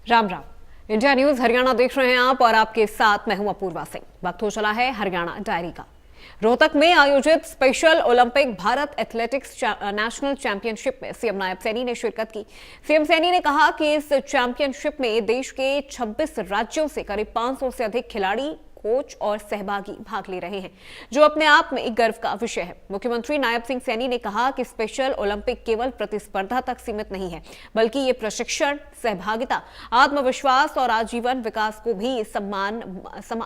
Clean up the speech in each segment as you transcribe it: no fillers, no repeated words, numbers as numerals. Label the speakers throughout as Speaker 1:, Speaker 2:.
Speaker 1: Ram Ram. India news Haryana देख रहे हैं आप और आपके साथ मैं हूं अपूर्वा सिंह। वक्त हो चला है हरियाणा डायरी का। रोहतक में आयोजित special Olympic Bharat athletics national championship में सीएम नायब सैनी ने शिरकत की। सीएम सैनी ने कहा कि इस चैंपियनशिप में देश के 26 राज्यों से करीब 500 से अधिक खिलाड़ी, कोच और सहभागी भाग ले रहे हैं, जो अपने आप में एक गर्व का विषय है। मुख्यमंत्री नायब सिंह सैनी ने कहा कि स्पेशल ओलंपिक केवल प्रतिस्पर्धा तक सीमित नहीं है, बल्कि ये प्रशिक्षण, सहभागिता, आत्मविश्वास और आजीवन विकास को भी समान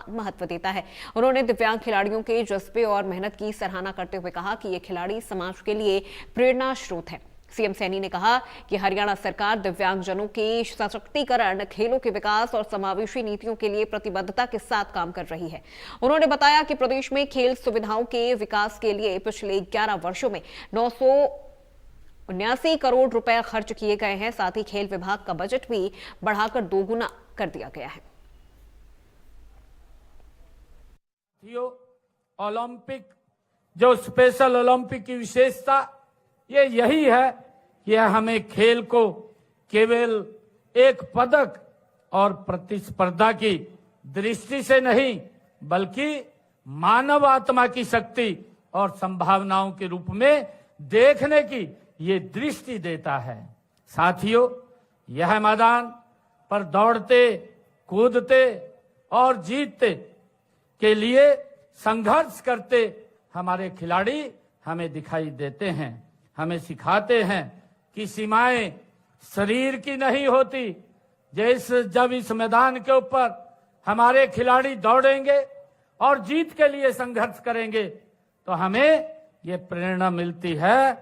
Speaker 1: महत्व देता है। उन्होंने दिव्यांग खिलाड़ियों के जज्बे और मेहनत की सराहना करते हुए कहा कि ये खिलाड़ी समाज के लिए प्रेरणा स्रोत है। सीएम सैनी ने कहा कि हरियाणा सरकार दिव्यांगजनों के सशक्तिकरण, खेलों के विकास और समावेशी नीतियों के लिए प्रतिबद्धता के साथ काम कर रही है। उन्होंने बताया कि प्रदेश में खेल सुविधाओं के विकास के लिए पिछले 11 वर्षों में 979 करोड़ रुपए खर्च किए गए हैं। साथ ही खेल विभाग का बजट भी बढ़ाकर 2 गुना कर दिया गया है।
Speaker 2: ओलंपिक, जो स्पेशल ओलंपिक की विशेषता ये यही है कि हमें खेल को केवल एक पदक और प्रतिस्पर्धा की दृष्टि से नहीं, बल्कि मानव आत्मा की शक्ति और संभावनाओं के रूप में देखने की ये दृष्टि देता है। साथियों, यह मैदान पर दौड़ते, कूदते और जीतते के लिए संघर्ष करते हमारे खिलाड़ी हमें दिखाई देते हैं, हमें सिखाते हैं कि सीमाएं शरीर की नहीं होती। जब इस मैदान के ऊपर हमारे खिलाड़ी दौड़ेंगे और जीत के लिए संघर्ष करेंगे, तो हमें ये प्रेरणा मिलती है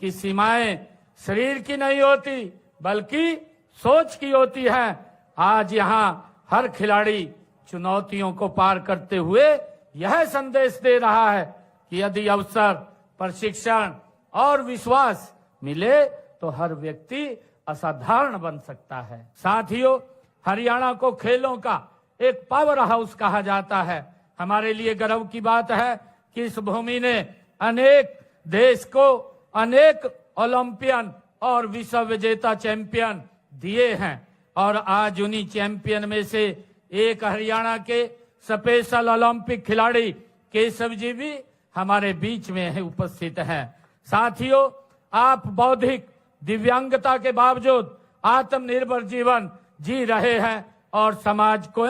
Speaker 2: कि सीमाएं शरीर की नहीं होती, बल्कि सोच की होती है। आज यहाँ हर खिलाड़ी चुनौतियों को पार करते हुए यह संदेश दे रहा है कि यदि अवसर, प्रशिक्षण और विश्वास मिले तो हर व्यक्ति असाधारण बन सकता है। साथियों, हरियाणा को खेलों का एक पावर हाउस कहा जाता है। हमारे लिए गर्व की बात है कि इस भूमि ने अनेक देश को अनेक ओलंपियन और विश्व विजेता चैंपियन दिए हैं, और आज उन्हीं चैंपियन में से एक हरियाणा के स्पेशल ओलंपिक खिलाड़ी केशव जी भी हमारे बीच में उपस्थित हैं। साथियों, आप बौद्धिक दिव्यांगता के बावजूद आत्मनिर्भर जीवन जी रहे हैं और समाज को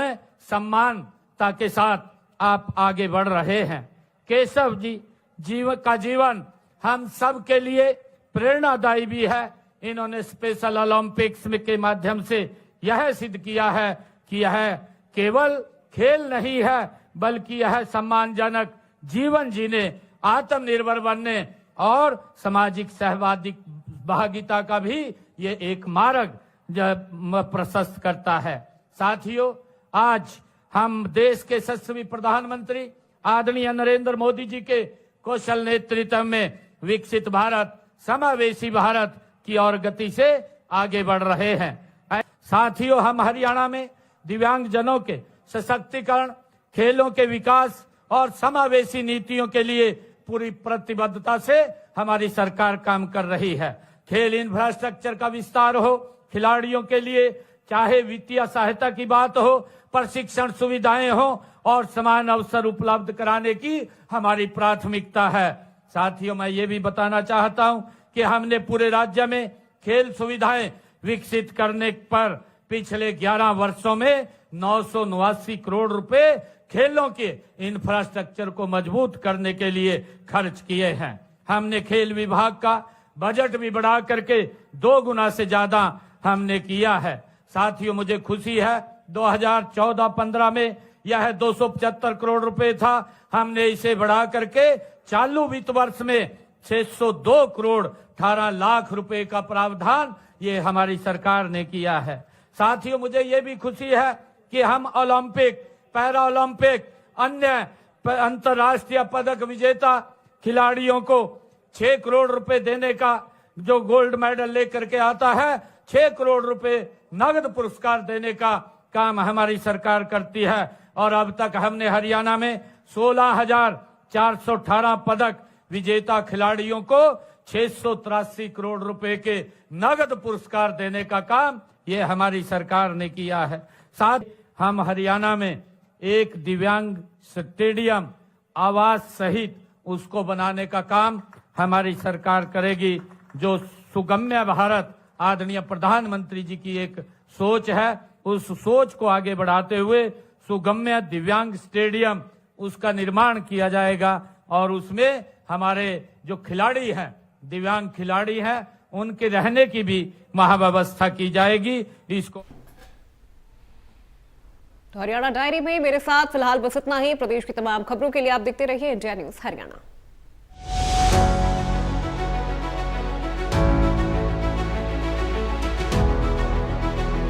Speaker 2: सम्मानता के साथ आप आगे बढ़ रहे हैं। केशव जी जीवन हम सब के लिए प्रेरणादायी भी है। इन्होंने स्पेशल ओलंपिक्स के माध्यम से यह सिद्ध किया है कि यह केवल खेल नहीं है, बल्कि यह सम्मानजनक जीवन जीने, आत्मनिर्भर बनने और सामाजिक सहभागिता का भी ये एक मार्ग प्रशस्त करता है। साथियों, आज हम देश के यशस्वी प्रधानमंत्री आदरणीय नरेंद्र मोदी जी के कौशल नेतृत्व में विकसित भारत, समावेशी भारत की ओर गति से आगे बढ़ रहे हैं। साथियों, हम हरियाणा में दिव्यांगजनों के सशक्तिकरण, खेलों के विकास और समावेशी नीतियों के लिए पूरी प्रतिबद्धता से हमारी सरकार काम कर रही है। खेल इंफ्रास्ट्रक्चर का विस्तार हो, खिलाड़ियों के लिए चाहे वित्तीय सहायता की बात हो, प्रशिक्षण सुविधाएं हो और समान अवसर उपलब्ध कराने की हमारी प्राथमिकता है। साथियों, मैं ये भी बताना चाहता हूं कि हमने पूरे राज्य में खेल सुविधाएं विकसित करने पर पिछले 11 वर्षों में 979 करोड़ रुपए खेलों के इंफ्रास्ट्रक्चर को मजबूत करने के लिए खर्च किए हैं। हमने खेल विभाग का बजट भी बढ़ा करके 2 गुना से ज्यादा हमने किया है। साथियों, मुझे खुशी है 2014-15 में यह 275 करोड़ रुपए था। हमने इसे बढ़ा करके चालू वित्त वर्ष में 602 करोड़ 18 लाख रुपए का प्रावधान ये हमारी सरकार ने किया है। साथियों, मुझे ये भी खुशी है कि हम ओलंपिक, पैरा ओलंपिक, अन्य अंतर्राष्ट्रीय पदक विजेता खिलाड़ियों को 6 करोड़ रुपए देने का, जो गोल्ड मेडल लेकर के आता है, 6 करोड़ रुपए नगद पुरस्कार देने का काम हमारी सरकार करती है। और अब तक हमने हरियाणा में 16,418 पदक विजेता खिलाड़ियों को 683 करोड़ रुपए के नगद पुरस्कार देने का काम ये हमारी सरकार ने किया है। साथ हम हरियाणा में एक दिव्यांग स्टेडियम आवास सहित उसको बनाने का काम हमारी सरकार करेगी। जो सुगम्य भारत आदरणीय प्रधानमंत्री जी की एक सोच है, उस सोच को आगे बढ़ाते हुए सुगम्य दिव्यांग स्टेडियम उसका निर्माण किया जाएगा और उसमें हमारे जो खिलाड़ी हैं, दिव्यांग खिलाड़ी हैं, उनके रहने की भी महाव्यवस्था की जाएगी। इसको
Speaker 1: तो हरियाणा डायरी में मेरे साथ फिलहाल बस इतना ही। प्रदेश की तमाम खबरों के लिए आप देखते रहिए इंडिया न्यूज हरियाणा।